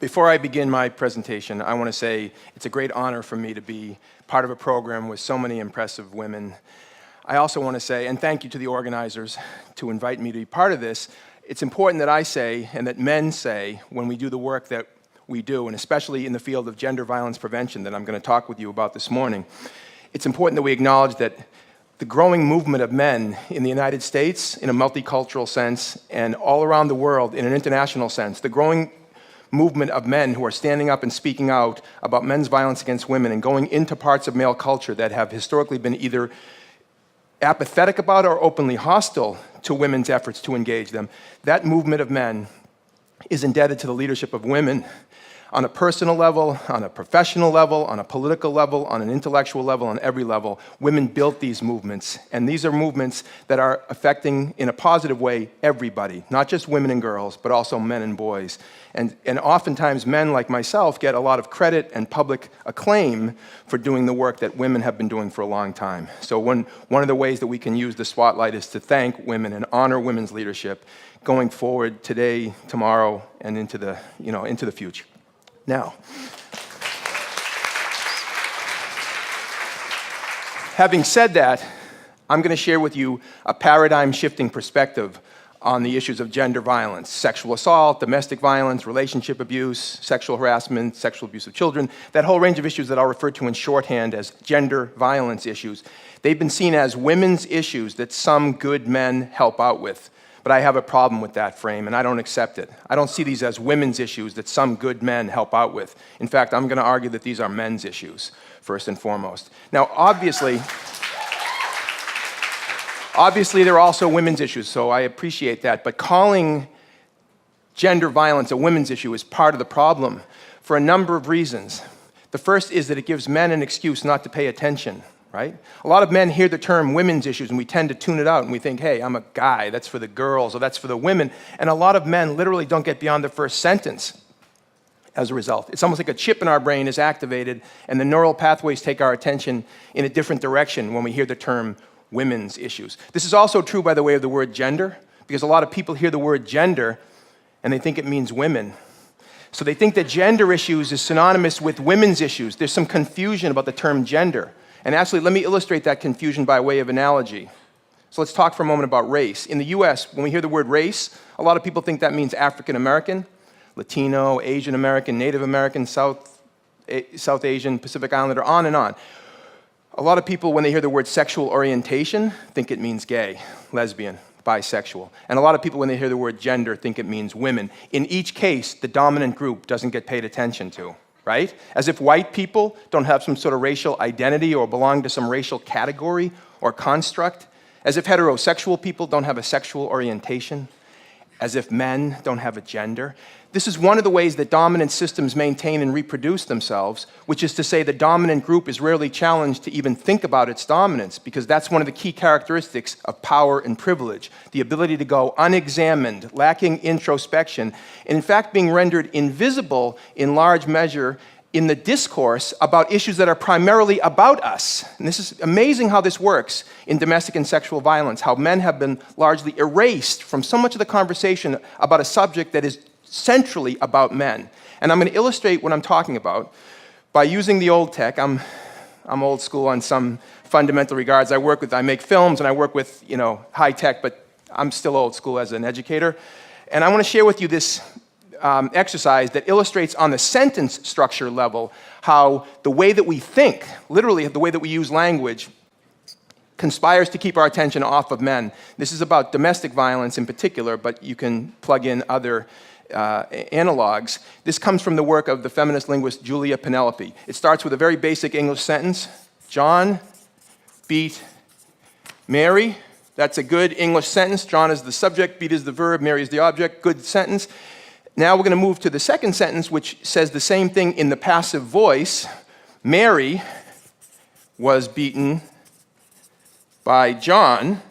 Before I begin my presentation, I want to say it's a great honor for me to be part of a program with so many impressive women. I also want to say, and thank you to the organizers to invite me to be part of this. It's important that I say, and that men say, when we do the work that we do, and especially in the field of gender violence prevention that I'm going to talk with you about this morning, it's important that we acknowledge that the growing movement of men in the United States, in a multicultural sense, and all around the world in an international sense, the growing movement of men who are standing up and speaking out about men's violence against women and going into parts of male culture that have historically been either apathetic about or openly hostile to women's efforts to engage them. That movement of men is indebted to the leadership of women on a personal level, on a professional level, on a political level, on an intellectual level, on every level. Women built these movements, and these are movements that are affecting, in a positive way, everybody, not just women and girls, but also men and boys. And oftentimes men like myself get a lot of credit and public acclaim for doing the work that women have been doing for a long time. So one of the ways that we can use the spotlight is to thank women and honor women's leadership going forward today, tomorrow, and into the future. Now, having said that, I'm going to share with you a paradigm-shifting perspective on the issues of gender violence, sexual assault, domestic violence, relationship abuse, sexual harassment, sexual abuse of children, that whole range of issues that I'll refer to in shorthand as gender violence issues. They've been seen as women's issues that some good men help out with. But I have a problem with that frame, and I don't accept it. I don't see these as women's issues that some good men help out with. In fact, I'm going to argue that these are men's issues, first and foremost. Now, obviously, they're also women's issues, so I appreciate that. But calling gender violence a women's issue is part of the problem for a number of reasons. The first is that it gives men an excuse not to pay attention. Right? A lot of men hear the term women's issues and we tend to tune it out and we think, hey, I'm a guy, that's for the girls or that's for the women. And a lot of men literally don't get beyond the first sentence as a result. It's almost like a chip in our brain is activated and the neural pathways take our attention in a different direction when we hear the term women's issues. This is also true, by the way, of the word gender, because a lot of people hear the word gender and they think it means women. So they think that gender issues is synonymous with women's issues. There's some confusion about the term gender. And actually, let me illustrate that confusion by way of analogy. So let's talk for a moment about race. In the US, when we hear the word race, a lot of people think that means African American, Latino, Asian American, Native American, South Asian, Pacific Islander, on and on. A lot of people, when they hear the word sexual orientation, think it means gay, lesbian, bisexual. And a lot of people, when they hear the word gender, think it means women. In each case, the dominant group doesn't get paid attention to. Right? As if white people don't have some sort of racial identity or belong to some racial category or construct. As if heterosexual people don't have a sexual orientation. As if men don't have a gender. This is one of the ways that dominant systems maintain and reproduce themselves, which is to say the dominant group is rarely challenged to even think about its dominance, because that's one of the key characteristics of power and privilege, the ability to go unexamined, lacking introspection, and in fact being rendered invisible in large measure in the discourse about issues that are primarily about us. And this is amazing how this works in domestic and sexual violence, how men have been largely erased from so much of the conversation about a subject that is centrally about men. And I'm going to illustrate what I'm talking about by using the old tech. I'm old school on some fundamental regards. I make films and I work with, high tech, but I'm still old school as an educator. And I want to share with you this exercise that illustrates on the sentence structure level how the way that we think, literally the way that we use language, conspires to keep our attention off of men. This is about domestic violence in particular, but you can plug in other analogs. This comes from the work of the feminist linguist Julia Penelope. It starts with a very basic English sentence. John beat Mary. That's a good English sentence. John is the subject, beat is the verb, Mary is the object. Good sentence. Now we're going to move to the second sentence, which says the same thing in the passive voice. Mary was beaten by John,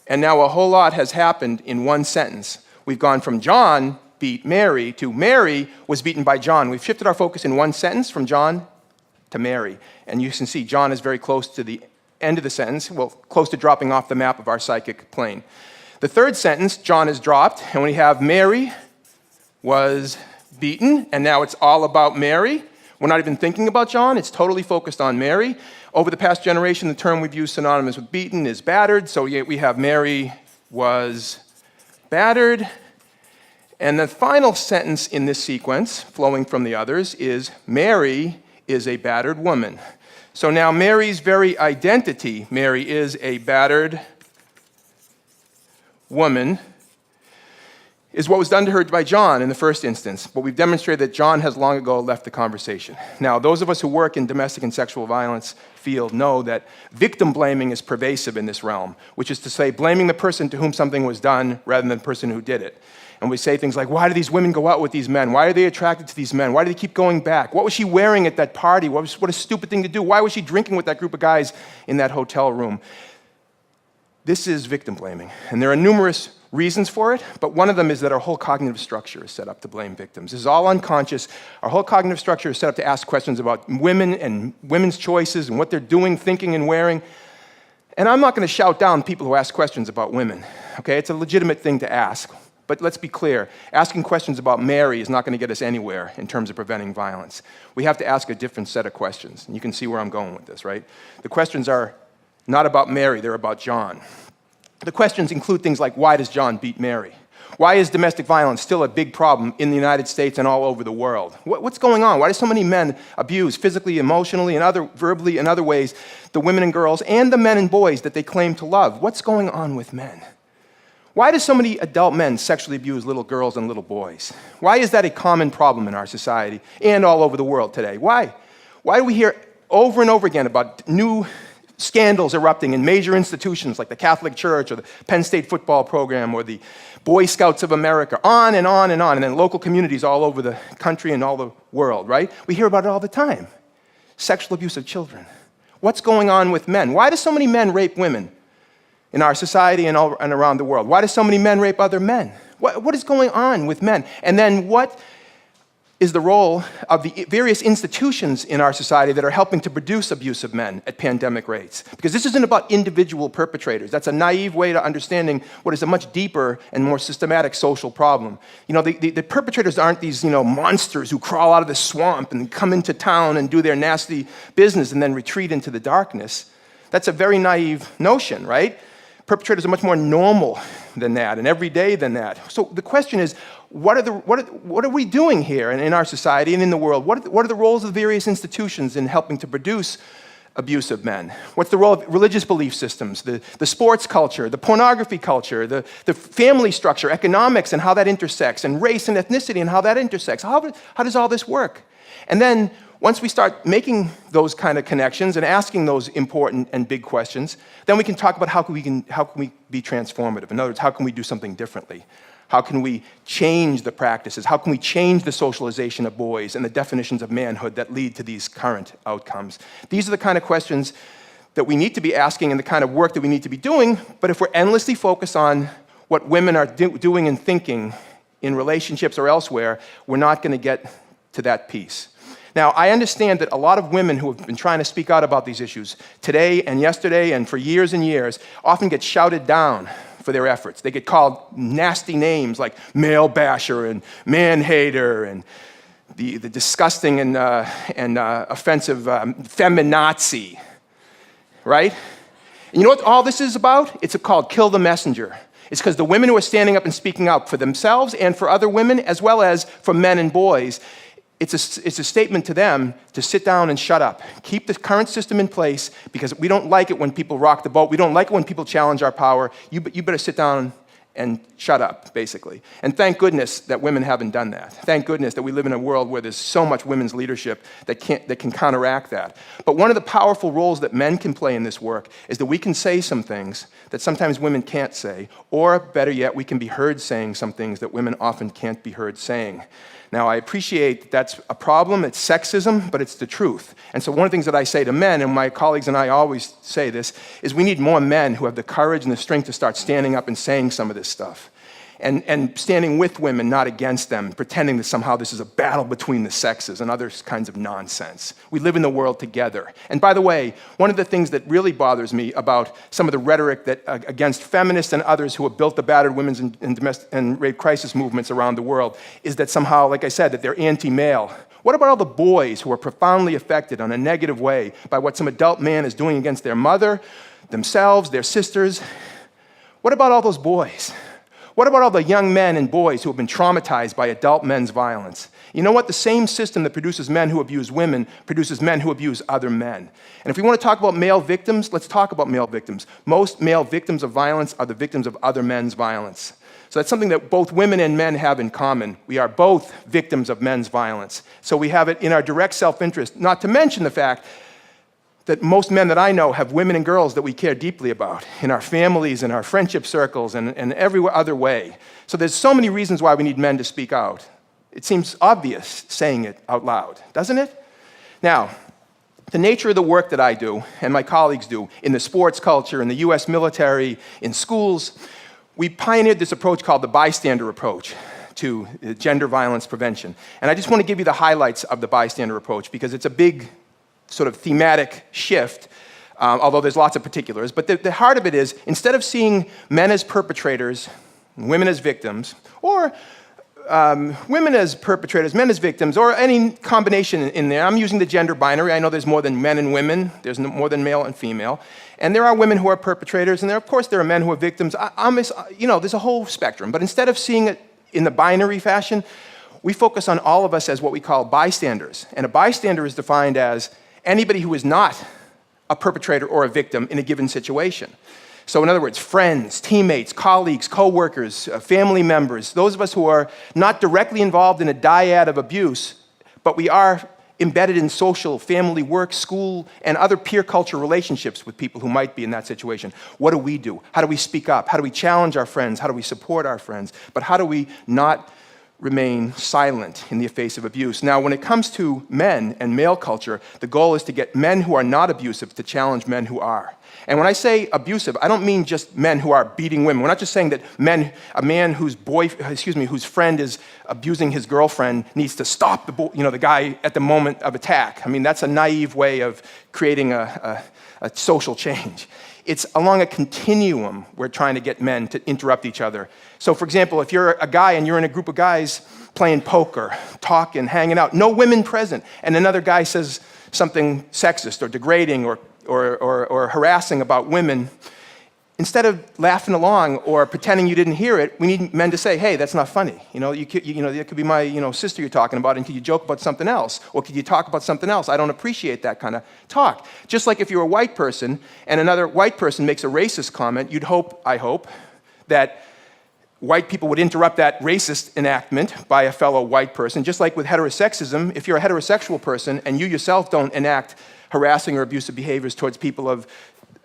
and now a whole lot has happened in one sentence. We've gone from John beat Mary to Mary was beaten by John. We've shifted our focus in one sentence from John to Mary. And you can see John is very close to the end of the sentence, well, close to dropping off the map of our psychic plane. The third sentence, John is dropped, and we have Mary was beaten, and now it's all about Mary. We're not even thinking about John. It's totally focused on Mary. Over the past generation, the term we've used synonymous with beaten is battered. So we have Mary was battered. And the final sentence in this sequence, flowing from the others, is Mary is a battered woman. So now Mary's very identity, Mary is a battered woman, is what was done to her by John in the first instance. But we've demonstrated that John has long ago left the conversation. Now, those of us who work in domestic and sexual violence field know that victim blaming is pervasive in this realm, which is to say blaming the person to whom something was done rather than the person who did it. And we say things like, why do these women go out with these men? Why are they attracted to these men? Why do they keep going back? What was she wearing at that party? What a stupid thing to do. Why was she drinking with that group of guys in that hotel room? This is victim blaming. And there are numerous reasons for it, but one of them is that our whole cognitive structure is set up to blame victims. This is all unconscious. Our whole cognitive structure is set up to ask questions about women and women's choices and what they're doing, thinking, and wearing. And I'm not going to shout down people who ask questions about women. Okay, it's a legitimate thing to ask. But let's be clear, asking questions about Mary is not going to get us anywhere in terms of preventing violence. We have to ask a different set of questions. And you can see where I'm going with this, right? The questions are not about Mary, they're about John. The questions include things like, why does John beat Mary? Why is domestic violence still a big problem in the United States and all over the world? What's going on? Why do so many men abuse physically, emotionally, and verbally and other ways the women and girls and the men and boys that they claim to love? What's going on with men? Why do so many adult men sexually abuse little girls and little boys? Why is that a common problem in our society and all over the world today? Why? Why do we hear over and over again about new scandals erupting in major institutions like the Catholic Church or the Penn State football program or the Boy Scouts of America, on and on and on, and then local communities all over the country and all the world, right? We hear about it all the time. Sexual abuse of children. What's going on with men? Why do so many men rape women in our society and around the world? Why do so many men rape other men? What is going on with men? And then what is the role of the various institutions in our society that are helping to produce abusive men at pandemic rates? Because this isn't about individual perpetrators. That's a naive way to understanding what is a much deeper and more systematic social problem. You know, the perpetrators aren't these, monsters who crawl out of the swamp and come into town and do their nasty business and then retreat into the darkness. That's a very naive notion, right? Perpetrators are much more normal than that and everyday than that. So the question is, what are we doing here in our society and in the world? What are the roles of the various institutions in helping to produce abusive men? What's the role of religious belief systems, the sports culture, the pornography culture, the family structure, economics and how that intersects, and race and ethnicity and how that intersects? How does all this work? And then once we start making those kind of connections and asking those important and big questions, then we can talk about how can we be transformative? In other words, how can we do something differently? How can we change the practices? How can we change the socialization of boys and the definitions of manhood that lead to these current outcomes? These are the kind of questions that we need to be asking and the kind of work that we need to be doing, but if we're endlessly focused on what women are doing and thinking in relationships or elsewhere, we're not going to get to that piece. Now, I understand that a lot of women who have been trying to speak out about these issues today and yesterday and for years and years often get shouted down for their efforts. They get called nasty names like male basher and man hater and the disgusting and offensive feminazi, right? And you know what all this is about? It's called kill the messenger. It's because the women who are standing up and speaking out for themselves and for other women, as well as for men and boys, it's a statement to them to sit down and shut up. Keep the current system in place because we don't like it when people rock the boat. We don't like it when people challenge our power. You better sit down and shut up, basically. And thank goodness that women haven't done that. Thank goodness that we live in a world where there's so much women's leadership that can counteract that. But one of the powerful roles that men can play in this work is that we can say some things that sometimes women can't say, or better yet, we can be heard saying some things that women often can't be heard saying. Now, I appreciate that that's a problem, it's sexism, but it's the truth. And so one of the things that I say to men, and my colleagues and I always say this, is we need more men who have the courage and the strength to start standing up and saying some of this stuff. and standing with women, not against them, pretending that somehow this is a battle between the sexes and other kinds of nonsense. We live in the world together. And by the way, one of the things that really bothers me about some of the rhetoric that against feminists and others who have built the battered women's and rape crisis movements around the world is that somehow, like I said, that they're anti-male. What about all the boys who are profoundly affected in a negative way by what some adult man is doing against their mother, themselves, their sisters? What about all those boys? What about all the young men and boys who have been traumatized by adult men's violence? You know what? The same system that produces men who abuse women produces men who abuse other men. And if we want to talk about male victims, let's talk about male victims. Most male victims of violence are the victims of other men's violence. So that's something that both women and men have in common. We are both victims of men's violence. So we have it in our direct self-interest, not to mention the fact that most men that I know have women and girls that we care deeply about in our families, in our friendship circles, and every other way. So there's so many reasons why we need men to speak out. It seems obvious saying it out loud, doesn't it? Now, the nature of the work that I do and my colleagues do in the sports culture, in the US military, in schools, we pioneered this approach called the bystander approach to gender violence prevention. And I just want to give you the highlights of the bystander approach because it's a big sort of thematic shift, although there's lots of particulars. But the heart of it is, instead of seeing men as perpetrators, women as victims, or women as perpetrators, men as victims, or any combination in there, I'm using the gender binary. I know there's more than men and women. There's more than male and female. And there are women who are perpetrators, and of course there are men who are victims. There's a whole spectrum. But instead of seeing it in the binary fashion, we focus on all of us as what we call bystanders. And a bystander is defined as anybody who is not a perpetrator or a victim in a given situation. So in other words, friends, teammates, colleagues, co-workers, family members, those of us who are not directly involved in a dyad of abuse, but we are embedded in social, family, work, school, and other peer culture relationships with people who might be in that situation. What do we do? How do we speak up? How do we challenge our friends? How do we support our friends? But how do we not remain silent in the face of abuse? Now, when it comes to men and male culture, the goal is to get men who are not abusive to challenge men who are. And when I say abusive, I don't mean just men who are beating women. We're not just saying that a man whose friend is abusing his girlfriend needs to stop the guy at the moment of attack. I mean, that's a naive way of creating a social change. It's along a continuum we're trying to get men to interrupt each other. So for example, if you're a guy and you're in a group of guys playing poker, talking, hanging out, no women present, and another guy says something sexist or degrading or harassing about women, instead of laughing along or pretending you didn't hear it, we need men to say, hey, that's not funny. That could be my sister you're talking about, and could you joke about something else? Or could you talk about something else? I don't appreciate that kind of talk. Just like if you're a white person and another white person makes a racist comment, I hope, that white people would interrupt that racist enactment by a fellow white person. Just like with heterosexism, if you're a heterosexual person and you yourself don't enact harassing or abusive behaviors towards people of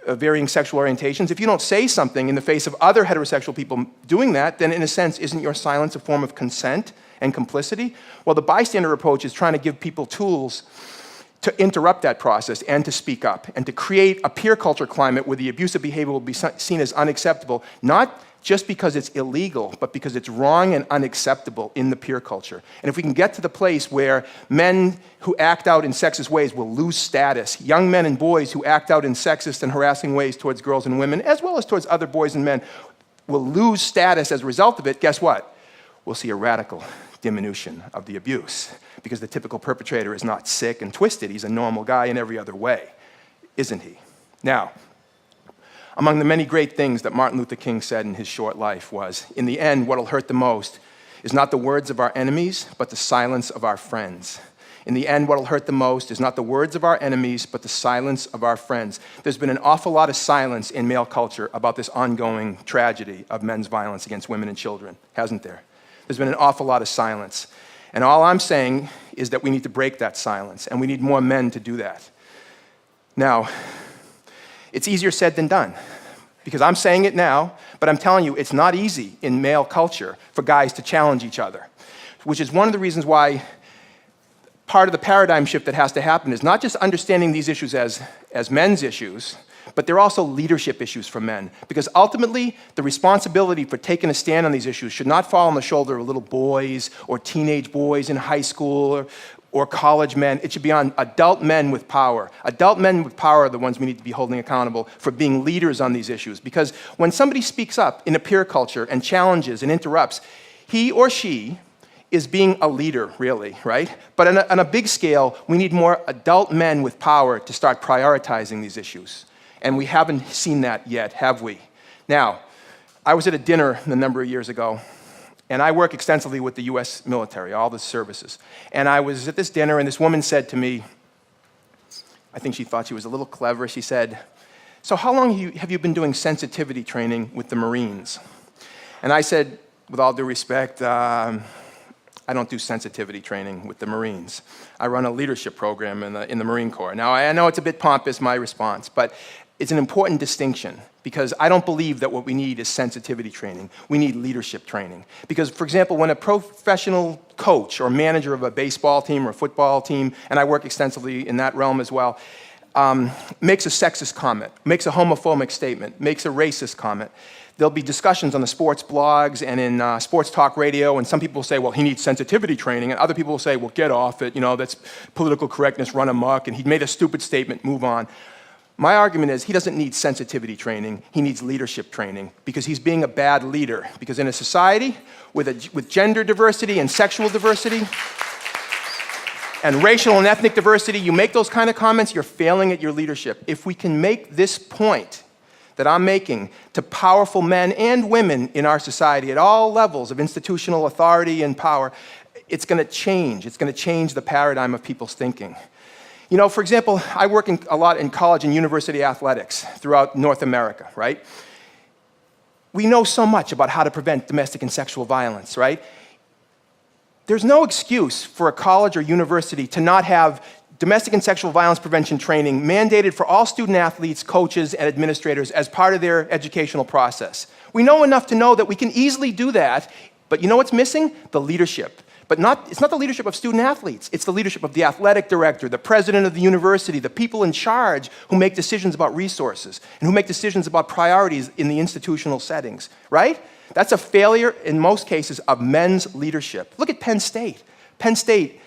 varying sexual orientations, if you don't say something in the face of other heterosexual people doing that, then in a sense, isn't your silence a form of consent and complicity? Well, the bystander approach is trying to give people tools to interrupt that process and to speak up and to create a peer culture climate where the abusive behavior will be seen as unacceptable, not just because it's illegal, but because it's wrong and unacceptable in the peer culture. And if we can get to the place where men who act out in sexist ways will lose status, young men and boys who act out in sexist and harassing ways towards girls and women, as well as towards other boys and men, will lose status as a result of it, guess what? We'll see a radical diminution of the abuse, because the typical perpetrator is not sick and twisted. He's a normal guy in every other way, isn't he? Now, among the many great things that Martin Luther King said in his short life was, in the end, what'll hurt the most is not the words of our enemies, but the silence of our friends. In the end, what'll hurt the most is not the words of our enemies, but the silence of our friends. There's been an awful lot of silence in male culture about this ongoing tragedy of men's violence against women and children, hasn't there? There's been an awful lot of silence. And all I'm saying is that we need to break that silence, and we need more men to do that. Now, it's easier said than done, because I'm saying it now, but I'm telling you, it's not easy in male culture for guys to challenge each other, which is one of the reasons why part of the paradigm shift that has to happen is not just understanding these issues as men's issues, But they're also leadership issues for men, because ultimately, the responsibility for taking a stand on these issues should not fall on the shoulder of little boys or teenage boys in high school or college men. It should be on adult men with power. Adult men with power are the ones we need to be holding accountable for being leaders on these issues, because when somebody speaks up in a peer culture and challenges and interrupts, he or she is being a leader, really, right? But on a big scale, we need more adult men with power to start prioritizing these issues. And we haven't seen that yet, have we? Now, I was at a dinner a number of years ago, and I work extensively with the US military, all the services. And I was at this dinner, and this woman said to me, I think she thought she was a little clever, she said, "So how long have you been doing sensitivity training with the Marines?" And I said, with all due respect, I don't do sensitivity training with the Marines. I run a leadership program in the Marine Corps. Now, I know it's a bit pompous, my response, but it's an important distinction, because I don't believe that what we need is sensitivity training. We need leadership training. Because, for example, when a professional coach or manager of a baseball team or a football team, and I work extensively in that realm as well, makes a sexist comment, makes a homophobic statement, makes a racist comment, there'll be discussions on the sports blogs and in sports talk radio, and some people will say, well, he needs sensitivity training, and other people will say, well, get off it, that's political correctness run amok, and he made a stupid statement, move on. My argument is he doesn't need sensitivity training, he needs leadership training, because he's being a bad leader. Because in a society with gender diversity and sexual diversity and racial and ethnic diversity, you make those kind of comments, you're failing at your leadership. If we can make this point that I'm making to powerful men and women in our society at all levels of institutional authority and power, it's going to change. It's going to change the paradigm of people's thinking. For example, I work a lot in college and university athletics throughout North America, right? We know so much about how to prevent domestic and sexual violence, right? There's no excuse for a college or university to not have domestic and sexual violence prevention training mandated for all student athletes, coaches, and administrators as part of their educational process. We know enough to know that we can easily do that, but you know what's missing? The leadership. But it's not the leadership of student athletes. It's the leadership of the athletic director, the president of the university, the people in charge who make decisions about resources and who make decisions about priorities in the institutional settings, right? That's a failure, in most cases, of men's leadership. Look at Penn State. Penn State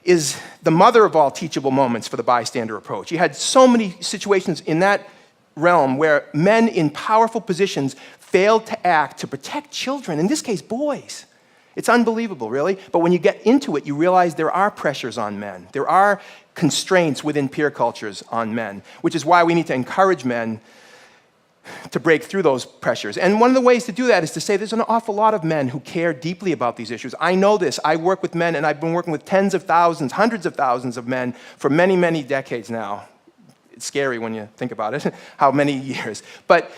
is the mother of all teachable moments for the bystander approach. You had so many situations in that realm where men in powerful positions failed to act to protect children, in this case, boys. It's unbelievable, really. But when you get into it, you realize there are pressures on men. There are constraints within peer cultures on men, which is why we need to encourage men to break through those pressures. And one of the ways to do that is to say there's an awful lot of men who care deeply about these issues. I know this. I work with men, and I've been working with tens of thousands, hundreds of thousands of men for many, many decades now. It's scary when you think about it, how many years. But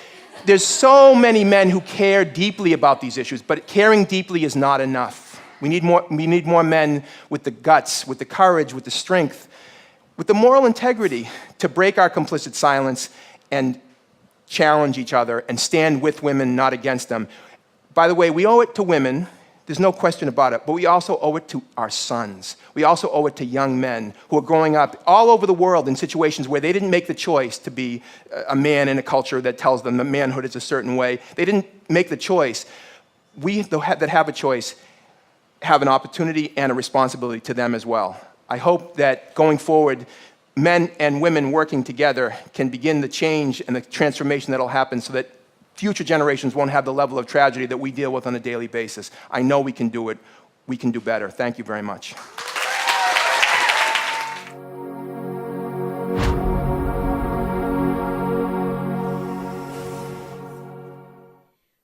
there's so many men who care deeply about these issues, but caring deeply is not enough. We need more men with the guts, with the courage, with the strength, with the moral integrity to break our complicit silence and challenge each other and stand with women, not against them. By the way, we owe it to women, there's no question about it, but we also owe it to our sons. We also owe it to young men who are growing up all over the world in situations where they didn't make the choice to be a man in a culture that tells them that manhood is a certain way. They didn't make the choice. We that have a choice have an opportunity and a responsibility to them as well. I hope that going forward, men and women working together can begin the change and the transformation that'll happen so that future generations won't have the level of tragedy that we deal with on a daily basis. I know we can do it. We can do better. Thank you very much.